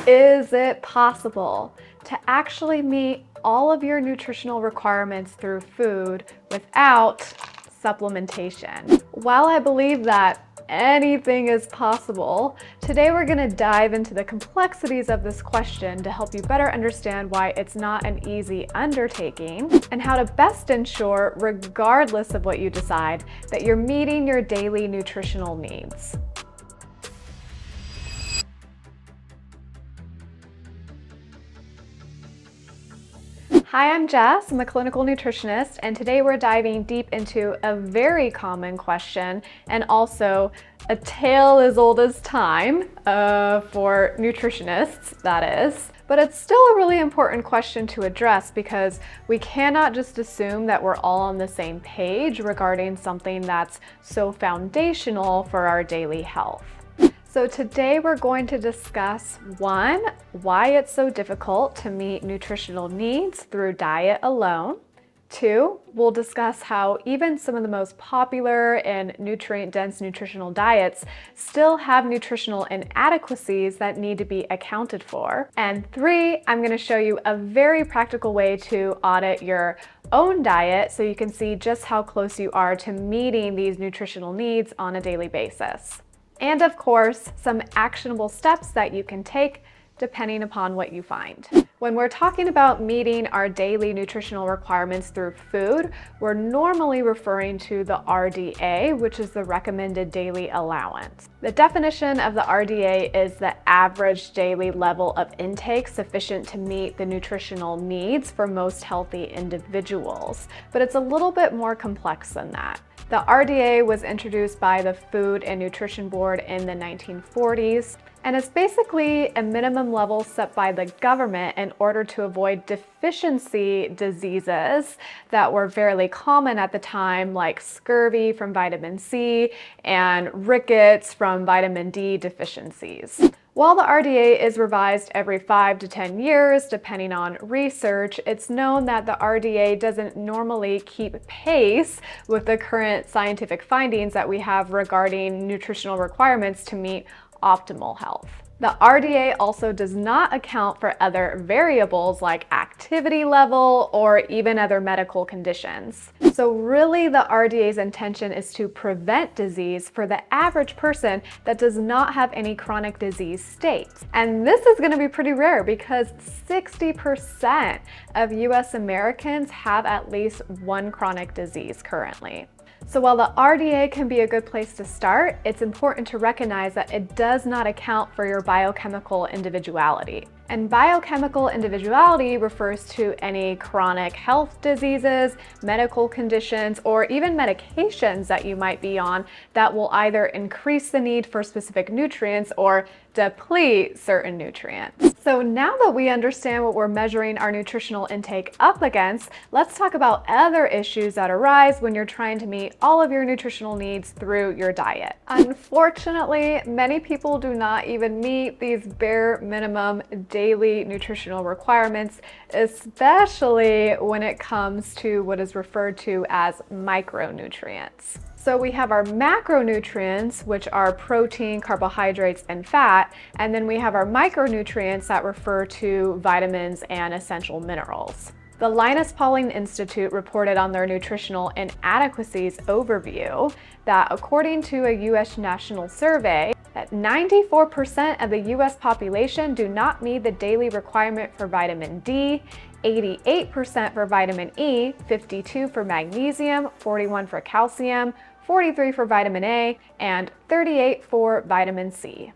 Is it possible to actually meet all of your nutritional requirements through food without supplementation? While I believe that anything is possible, today we're going to dive into the complexities of this question to help you better understand why it's not an easy undertaking and how to best ensure, regardless of what you decide, that you're meeting your daily nutritional needs. Hi, I'm Jess. I'm a clinical nutritionist, and today we're diving deep into a very common question and also a tale as old as time for nutritionists, that is. But it's still a really important question to address because we cannot just assume that we're all on the same page regarding something that's so foundational for our daily health. So today we're going to discuss 1, why it's so difficult to meet nutritional needs through diet alone. 2, we'll discuss how even some of the most popular and nutrient-dense nutritional diets still have nutritional inadequacies that need to be accounted for. And 3, I'm going to show you a very practical way to audit your own diet so you can see just how close you are to meeting these nutritional needs on a daily basis. And of course, some actionable steps that you can take depending upon what you find. When we're talking about meeting our daily nutritional requirements through food, we're normally referring to the RDA, which is the recommended daily allowance. The definition of the RDA is the average daily level of intake sufficient to meet the nutritional needs for most healthy individuals. But it's a little bit more complex than that. The RDA was introduced by the Food and Nutrition Board in the 1940s, and it's basically a minimum level set by the government in order to avoid deficiency diseases that were fairly common at the time, like scurvy from vitamin C and rickets from vitamin D deficiencies. While the RDA is revised every 5 to 10 years, depending on research, it's known that the RDA doesn't normally keep pace with the current scientific findings that we have regarding nutritional requirements to meet optimal health. The RDA also does not account for other variables like activity level or even other medical conditions. So really the RDA's intention is to prevent disease for the average person that does not have any chronic disease state. And this is going to be pretty rare because 60% of US Americans have at least one chronic disease currently. So while the RDA can be a good place to start, it's important to recognize that it does not account for your biochemical individuality. And biochemical individuality refers to any chronic health diseases, medical conditions, or even medications that you might be on that will either increase the need for specific nutrients or deplete certain nutrients. So now that we understand what we're measuring our nutritional intake up against, let's talk about other issues that arise when you're trying to meet all of your nutritional needs through your diet. Unfortunately, many people do not even meet these bare minimum daily nutritional requirements, especially when it comes to what is referred to as micronutrients. So we have our macronutrients, which are protein, carbohydrates, and fat, and then we have our micronutrients that refer to vitamins and essential minerals. The Linus Pauling Institute reported on their nutritional inadequacies overview that according to a US national survey, that 94% of the US population do not meet the daily requirement for vitamin D, 88% for vitamin E, 52 for magnesium, 41 for calcium, 43 for vitamin A, and 38 for vitamin C.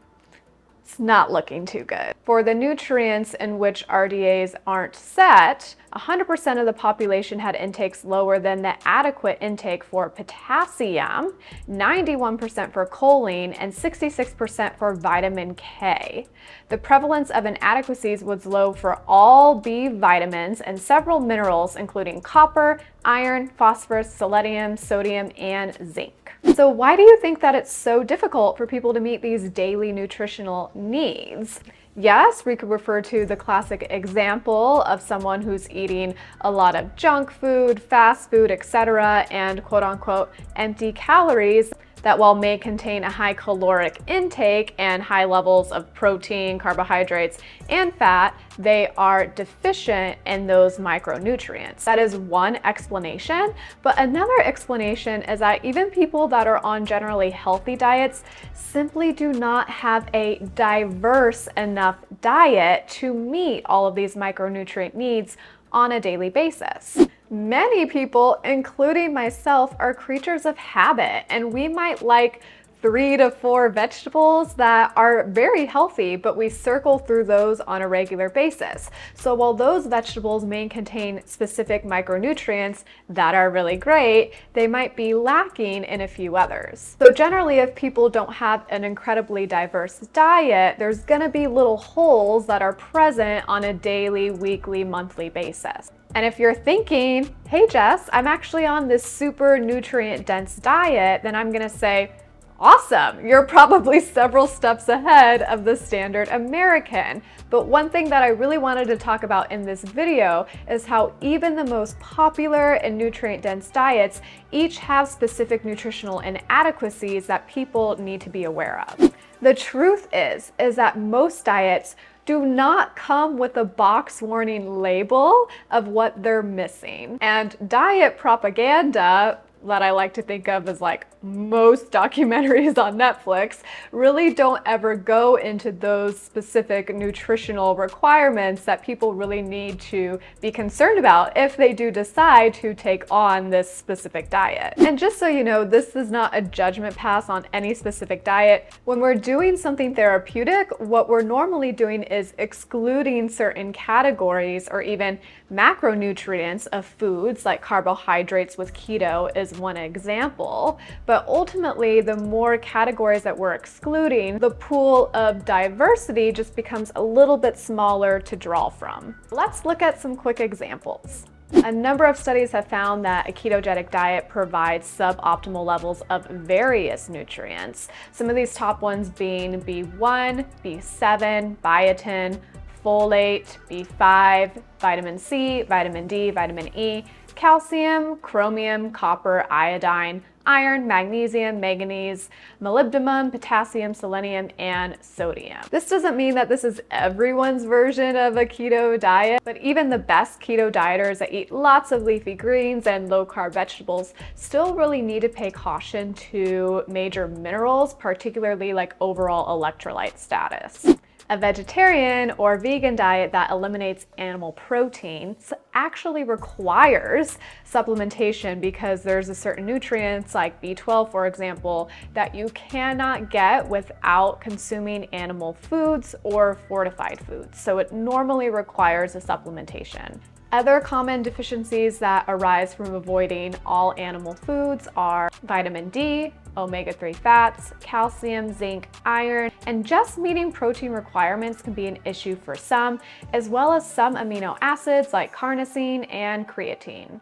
It's not looking too good. For the nutrients in which RDAs aren't set, 100% of the population had intakes lower than the adequate intake for potassium, 91% for choline, and 66% for vitamin K. The prevalence of inadequacies was low for all B vitamins and several minerals, including copper, iron, phosphorus, selenium, sodium, and zinc. So why do you think that it's so difficult for people to meet these daily nutritional needs? Yes, we could refer to the classic example of someone who's eating a lot of junk food, fast food, etc., and quote unquote empty calories. that while may contain a high caloric intake and high levels of protein, carbohydrates, and fat, they are deficient in those micronutrients. That is one explanation, but another explanation is that even people that are on generally healthy diets simply do not have a diverse enough diet to meet all of these micronutrient needs on a daily basis. Many people, including myself, are creatures of habit, and we might like 3 to 4 vegetables that are very healthy, but we circle through those on a regular basis. So while those vegetables may contain specific micronutrients that are really great, they might be lacking in a few others. So generally, if people don't have an incredibly diverse diet, there's gonna be little holes that are present on a daily, weekly, monthly basis. And if you're thinking, hey Jess, I'm actually on this super nutrient dense diet, then I'm gonna say, awesome, you're probably several steps ahead of the standard American. But one thing that I really wanted to talk about in this video is how even the most popular and nutrient-dense diets each have specific nutritional inadequacies that people need to be aware of. The truth is that most diets do not come with a box warning label of what they're missing. And diet propaganda, that I like to think of as like most documentaries on Netflix, really don't ever go into those specific nutritional requirements that people really need to be concerned about if they do decide to take on this specific diet. And just so you know, this is not a judgment pass on any specific diet. When we're doing something therapeutic, what we're normally doing is excluding certain categories or even macronutrients of foods, like carbohydrates with keto is one example. But ultimately, the more categories that we're excluding, the pool of diversity just becomes a little bit smaller to draw from. Let's look at some quick examples. A number of studies have found that a ketogenic diet provides suboptimal levels of various nutrients. Some of these top ones being B1, B7, biotin, folate, B5, vitamin C, vitamin D, vitamin E, calcium, chromium, copper, iodine, iron, magnesium, manganese, molybdenum, potassium, selenium, and sodium. This doesn't mean that this is everyone's version of a keto diet, but even the best keto dieters that eat lots of leafy greens and low-carb vegetables still really need to pay caution to major minerals, particularly like overall electrolyte status. A vegetarian or vegan diet that eliminates animal proteins actually requires supplementation because there's a certain nutrients like B12, for example, that you cannot get without consuming animal foods or fortified foods. So it normally requires a supplementation. Other common deficiencies that arise from avoiding all animal foods are vitamin D, omega-3 fats, calcium, zinc, iron, and just meeting protein requirements can be an issue for some, as well as some amino acids like carnosine and creatine.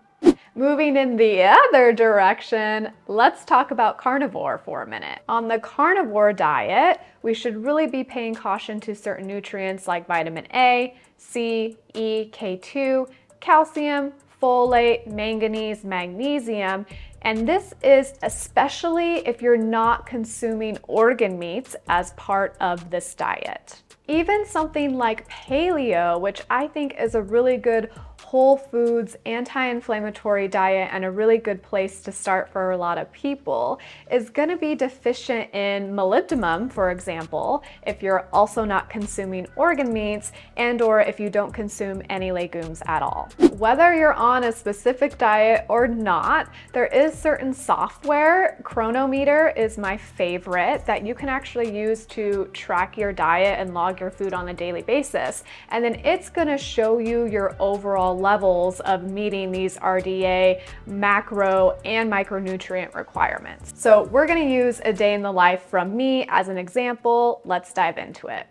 Moving in the other direction, let's talk about carnivore for a minute. On the carnivore diet, we should really be paying caution to certain nutrients like vitamin A, C, E, K2, calcium, folate, manganese, magnesium, and this is especially if you're not consuming organ meats as part of this diet. Even something like paleo, which I think is a really good whole foods, anti-inflammatory diet and a really good place to start for a lot of people, is going to be deficient in molybdenum, for example, if you're also not consuming organ meats and or if you don't consume any legumes at all. Whether you're on a specific diet or not, there is certain software. Cronometer is my favorite that you can actually use to track your diet and log your food on a daily basis. And then it's going to show you your overall levels of meeting these RDA, macro, and micronutrient requirements. So we're going to use a day in the life from me as an example. Let's dive into it.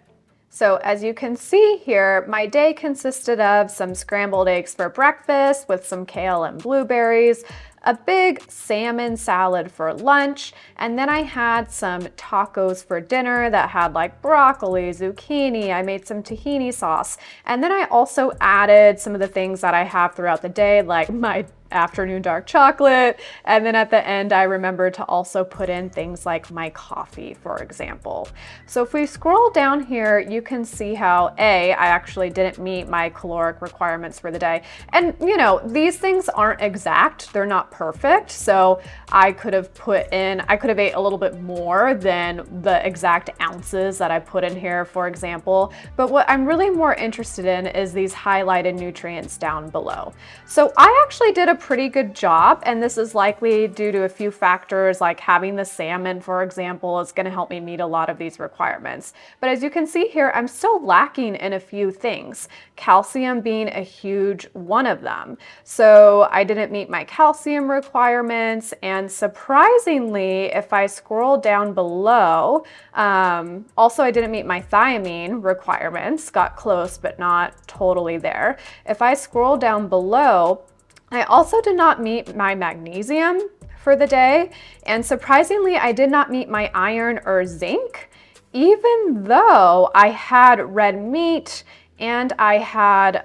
So as you can see here, my day consisted of some scrambled eggs for breakfast with some kale and blueberries, a big salmon salad for lunch, and then I had some tacos for dinner that had like broccoli, zucchini. I made some tahini sauce, and then I also added some of the things that I have throughout the day, like my afternoon dark chocolate. And then at the end, I remember to also put in things like my coffee, for example. So if we scroll down here, you can see how I actually didn't meet my caloric requirements for the day. And you know, these things aren't exact, they're not perfect. So I could have ate a little bit more than the exact ounces that I put in here, for example. But what I'm really more interested in is these highlighted nutrients down below. So I actually did a pretty good job, and this is likely due to a few factors, like having the salmon, for example, is going to help me meet a lot of these requirements. But as you can see here, I'm still lacking in a few things, calcium being a huge one of them. So I didn't meet my calcium requirements, and surprisingly, if I scroll down below, also I didn't meet my thiamine requirements, got close but not totally there. If I scroll down below, I also did not meet my magnesium for the day, and surprisingly, I did not meet my iron or zinc, even though I had red meat and I had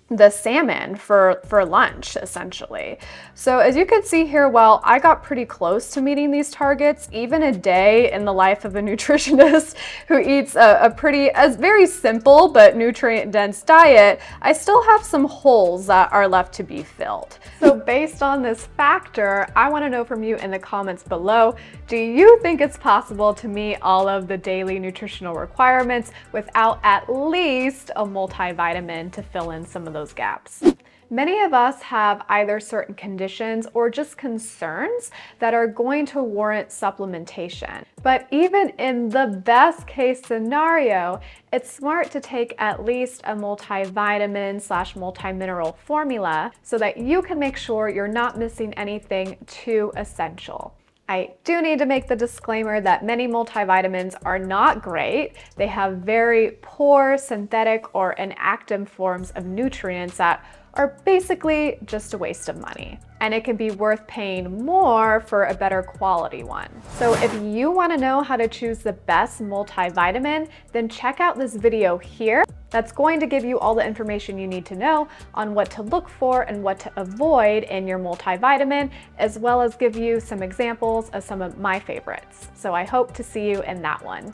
the salmon for lunch, essentially. So as you can see here, well, I got pretty close to meeting these targets. Even a day in the life of a nutritionist who eats a very simple but nutrient-dense diet, I still have some holes that are left to be filled. So based on this factor, I want to know from you in the comments below, do you think it's possible to meet all of the daily nutritional requirements without at least a multivitamin to fill in some of those gaps? Many of us have either certain conditions or just concerns that are going to warrant supplementation. But even in the best case scenario, it's smart to take at least a multivitamin/multimineral formula so that you can make sure you're not missing anything too essential. I do need to make the disclaimer that many multivitamins are not great. They have very poor synthetic or inactive forms of nutrients that are basically just a waste of money. And it can be worth paying more for a better quality one. So if you want to know how to choose the best multivitamin, then check out this video here. That's going to give you all the information you need to know on what to look for and what to avoid in your multivitamin, as well as give you some examples of some of my favorites. So I hope to see you in that one.